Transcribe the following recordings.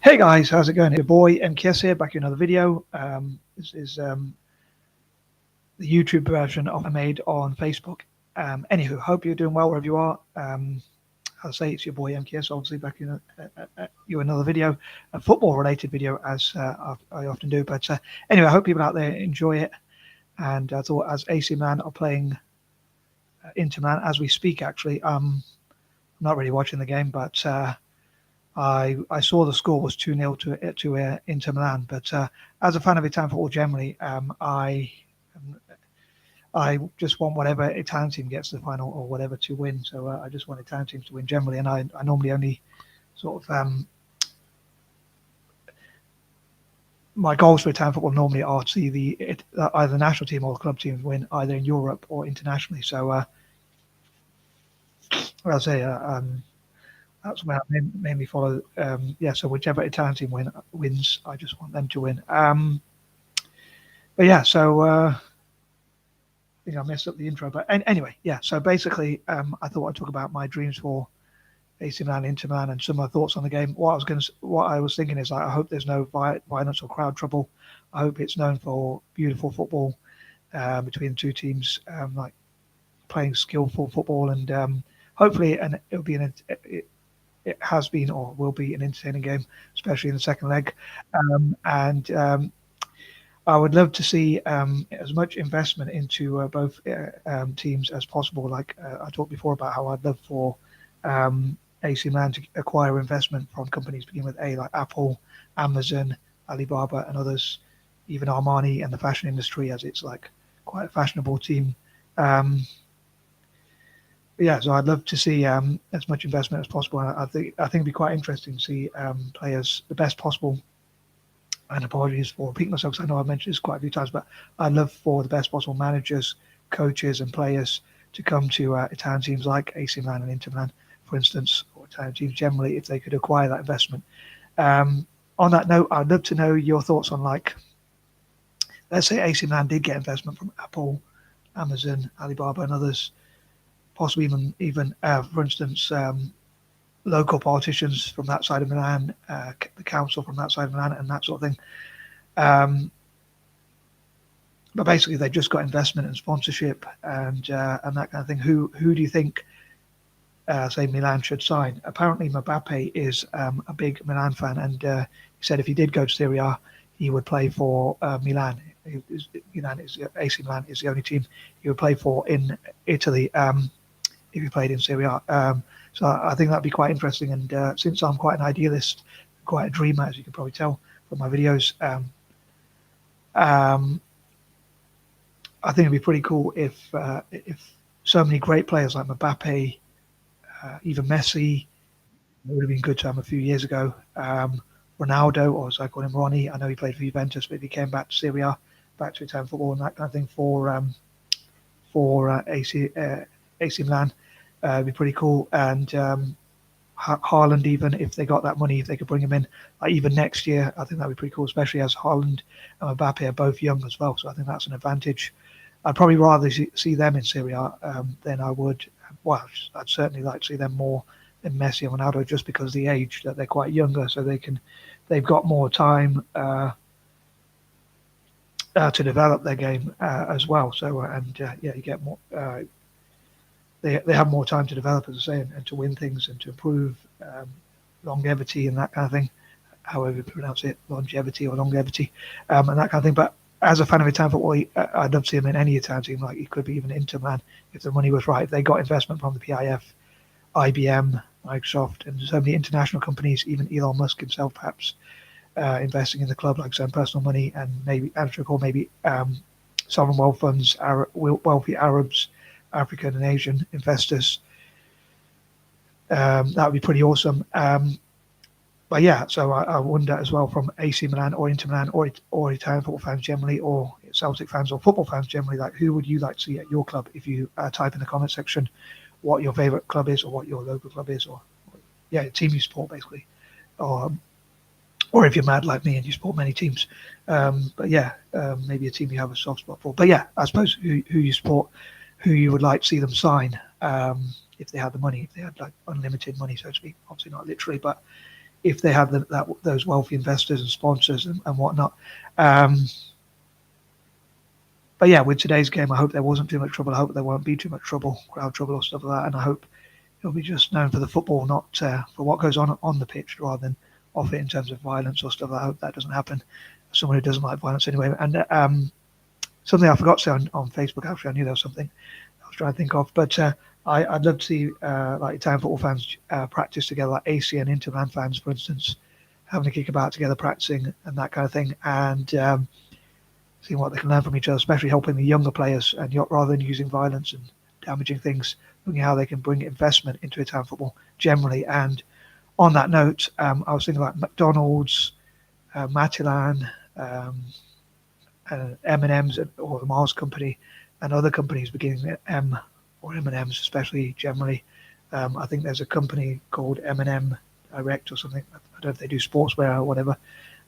Hey guys, how's it going? Your boy M.K.S here, back in another video. This is the YouTube version of I made on Facebook. Anywho, hope you're doing well wherever you are. I'll say it's your boy M.K.S, obviously back in another video, a football-related video, as I often do. But anyway, I hope people out there enjoy it. And I thought, as AC Milan are playing Inter Milan as we speak, actually, I'm not really watching the game, but I saw the score was 2-0 to Inter Milan, but as a fan of Italian football generally, I just want whatever Italian team gets to the final or whatever to win. So I just want Italian teams to win generally, and I normally only sort of my goals for Italian football normally are to see either the national team or the club teams win either in Europe or internationally. So I'll say that's where I mainly follow. So whichever Italian team wins, I just want them to win. But yeah, so I think I messed up the intro. But anyway, yeah. So basically, I thought I'd talk about my dreams for AC Milan, Inter Milan, and some of my thoughts on the game. What I was thinking is, I hope there's no violence or crowd trouble. I hope it's known for beautiful football between the two teams, like playing skillful football, and hopefully, and it'll be it has been or will be an entertaining game, especially in the second leg. And I would love to see as much investment into both teams as possible. Like I talked before about how I'd love for AC Milan to acquire investment from companies beginning with A, like Apple, Amazon, Alibaba, and others, even Armani and the fashion industry, as it's like quite a fashionable team. Yeah, so I'd love to see as much investment as possible. I think it'd be quite interesting to see players the best possible. And apologies for repeating myself, because I know I've mentioned this quite a few times, but I'd love for the best possible managers, coaches, and players to come to Italian teams like AC Milan and Inter Milan, for instance, or Italian teams generally, if they could acquire that investment. On that note, I'd love to know your thoughts on, like, let's say AC Milan did get investment from Apple, Amazon, Alibaba, and others. Possibly even for instance, local politicians from that side of Milan, the council from that side of Milan, and that sort of thing. But basically, they just got investment and sponsorship and that kind of thing. Who do you think, say, Milan should sign? Apparently, Mbappe is a big Milan fan, and he said if he did go to Serie A, he would play for Milan. AC Milan is the only team he would play for in Italy. If he played in Serie A. So I think that'd be quite interesting. And since I'm quite an idealist, quite a dreamer, as you can probably tell from my videos, I think it'd be pretty cool if so many great players like Mbappe, even Messi, it would have been good to have a few years ago. Ronaldo, or as I call him, Ronnie. I know he played for Juventus, but he came back to Serie A, back to Italian football, and that kind of thing for AC Milan. It'd be pretty cool. And Haaland, even if they got that money, if they could bring him in, like even next year, I think that'd be pretty cool, especially as Haaland and Mbappe are both young as well. So I think that's an advantage. I'd probably rather see them in Serie A than I would. Well, I'd certainly like to see them more than Messi and Ronaldo, just because of the age that they're quite younger, so they've got more time to develop their game as well. So you get more. They have more time to develop, as I say, and to win things and to improve longevity and that kind of thing, however you pronounce it, longevity or longevity, and that kind of thing. But as a fan of Italian football, I'd love to see him in any Italian team. Like, it could be even Inter Milan if the money was right. If they got investment from the PIF, IBM, Microsoft, and so many international companies, even Elon Musk himself, perhaps investing in the club, like some personal money, and maybe, maybe sovereign wealth funds, wealthy Arabs, African and Asian investors. That would be pretty awesome. But yeah, so I wonder as well, from AC Milan or Inter Milan or Italian football fans generally, or Celtic fans or football fans generally, like, who would you like to see at your club? If you type in the comment section what your favourite club is, or what your local club is, or a team you support, basically, or if you're mad like me and you support many teams. But yeah, maybe a team you have a soft spot for. But yeah, I suppose who you support, who you would like to see them sign, if they had the money, if they had like unlimited money, so to speak. Obviously not literally, but if they had those wealthy investors and sponsors and whatnot. Um, but yeah, with today's game, I hope there wasn't too much trouble. I hope there won't be too much trouble, crowd trouble or stuff like that. And I hope it'll be just known for the football, not for what goes on the pitch, rather than off it in terms of violence or stuff. I hope that doesn't happen. Someone who doesn't like violence anyway. And something I forgot to say on Facebook. Actually, I knew there was something I was trying to think of, but I'd love to see like Italian football fans practice together, like AC and Inter Milan fans, for instance, having a kick about together, practicing and that kind of thing, and seeing what they can learn from each other, especially helping the younger players, and rather than using violence and damaging things, looking at how they can bring investment into Italian football generally. And on that note, I was thinking like McDonald's, Matalan, M&M's or the Mars Company, and other companies beginning with M or M&M's, especially generally. I think there's a company called M&M Direct or something. I don't know if they do sportswear or whatever.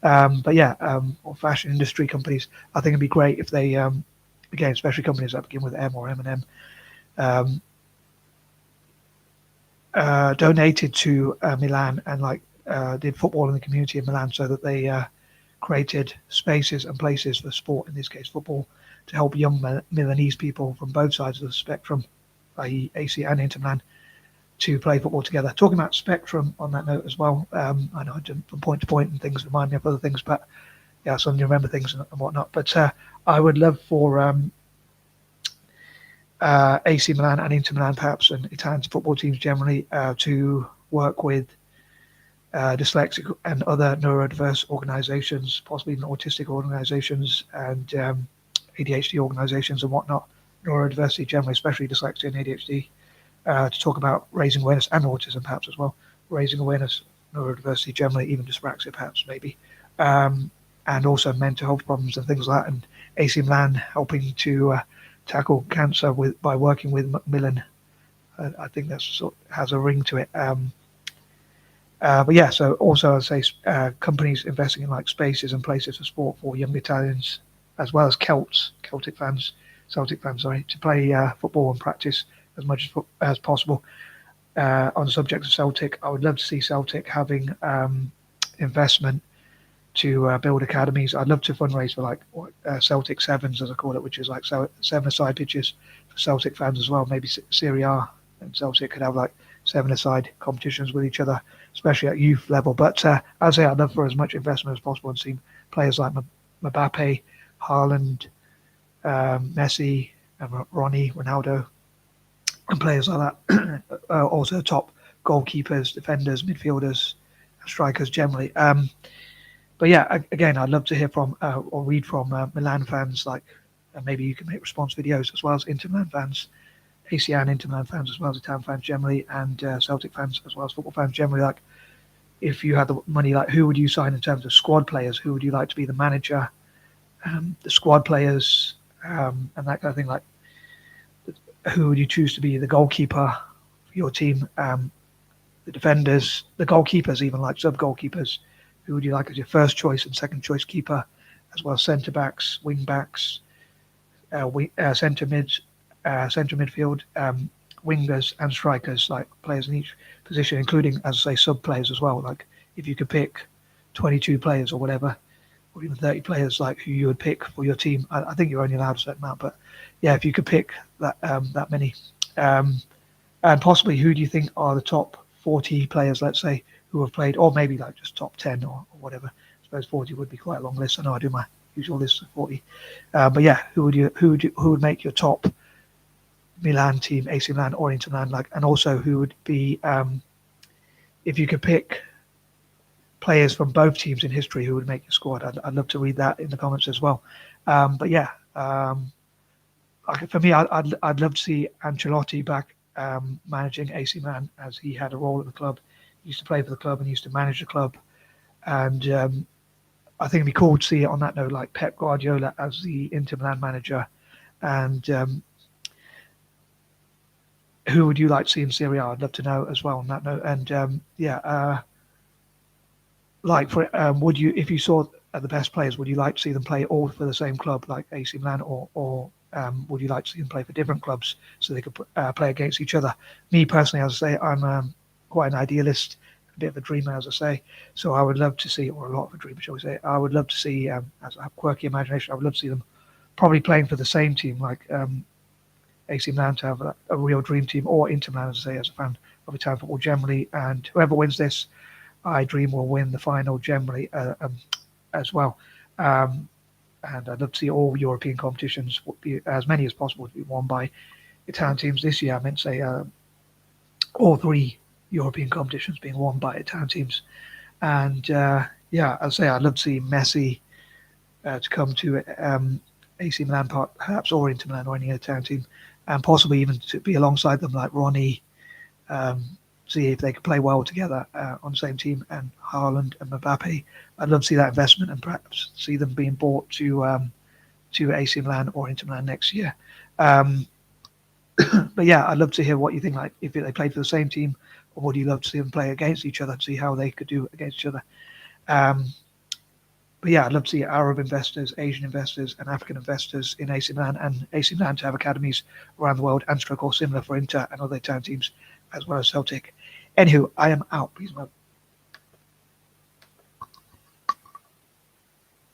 But yeah, or fashion industry companies. I think it'd be great if they, again, especially companies that begin with M or M&M, um, donated to Milan and like did football in the community in Milan, so that they created spaces and places for sport, in this case football, to help young Milanese people from both sides of the spectrum, i.e. AC and Inter Milan, to play football together. Talking about spectrum on that note as well, I know I jump from point to point and things remind me of other things, but yeah, suddenly remember things and whatnot. But I would love for AC Milan and Inter Milan, perhaps, and Italian football teams generally, to work with dyslexic and other neurodiverse organizations, possibly even autistic organizations and ADHD organizations and whatnot, neurodiversity generally, especially dyslexia and ADHD, to talk about raising awareness, and autism perhaps as well, raising awareness, neurodiversity generally, even dyspraxia perhaps maybe, and also mental health problems and things like that. And AC Milan helping to tackle cancer by working with Macmillan. I think that has a ring to it. But yeah, so also I'd say companies investing in like spaces and places for sport for young Italians, as well as Celtic fans, sorry, to play football and practice as much as possible. On the subject of Celtic, I would love to see Celtic having investment to build academies. I'd love to fundraise for like Celtic Sevens, as I call it, which is like seven-a-side pitches for Celtic fans as well. Maybe Serie A and Celtic could have like seven-a-side competitions with each other, especially at youth level. But as I say, I'd love for as much investment as possible and see players like Mbappe, Haaland, Messi, and Ronaldo, and players like that. Also top goalkeepers, defenders, midfielders, and strikers generally. But yeah, again, I'd love to hear from or read from Milan fans, like, and maybe you can make response videos, as well as Inter Milan fans, ACN Inter Milan fans, as well as Italian fans generally, and Celtic fans, as well as football fans generally. Like, if you had the money, like, who would you sign in terms of squad players? Who would you like to be the manager, the squad players, and that kind of thing? Like, who would you choose to be the goalkeeper for your team, the defenders, the goalkeepers, even like sub goalkeepers? Who would you like as your first choice and second choice keeper, as well as centre backs, wing backs, centre midfield, wingers and strikers, like players in each position, including, as I say, sub players as well. Like, if you could pick 22 players or whatever, or even 30 players, like who you would pick for your team. I think you're only allowed a certain amount, but yeah, if you could pick that many, and possibly who do you think are the top 40 players, let's say, who have played, or maybe like just top 10 or whatever. I suppose 40 would be quite a long list. I know I do my usual list of 40, but yeah, who would make your top Milan team, AC Milan or Inter Milan, like, and also who would be, if you could pick players from both teams in history, who would make your squad? I'd love to read that in the comments as well. But yeah, for me, I'd love to see Ancelotti back managing AC Milan, as he had a role at the club. He used to play for the club and he used to manage the club. And I think it'd be cool to see it on that note, like Pep Guardiola as the Inter Milan manager. And who would you like to see in Serie A? I'd love to know as well on that note. And like for would you, if you saw the best players, would you like to see them play all for the same club, like AC Milan, or would you like to see them play for different clubs so they could play against each other? Me personally, as I say, I'm quite an idealist. bit of a dreamer, as I say. So I would love to see, or a lot of a dreamer, shall we say. I would love to see, as I have quirky imagination, I would love to see them probably playing for the same team, like AC Milan to have a real dream team, or Inter Milan, as I say, as a fan of Italian football generally. And whoever wins this, I dream will win the final generally as well. Um, and I'd love to see all European competitions, be, as many as possible, to be won by Italian teams this year. I meant to say all three European competitions being won by Italian teams. And yeah, as I say, I'd love to see Messi to come to AC Milan, perhaps, or Inter Milan, or any Italian team, and possibly even to be alongside them, like Ronnie. Um, See if they can play well together on the same team, and Haaland and Mbappe. I'd love to see that investment, and perhaps see them being bought to AC Milan or Inter Milan next year. Um, but yeah, I'd love to hear what you think. Like, if they played for the same team, or would you love to see them play against each other, to see how they could do against each other? Um, but yeah, I'd love to see Arab investors, Asian investors, and African investors in AC Milan, and AC Milan to have academies around the world, and stroke or similar for Inter and other Italian teams, as well as Celtic. Anywho, I am out. Please,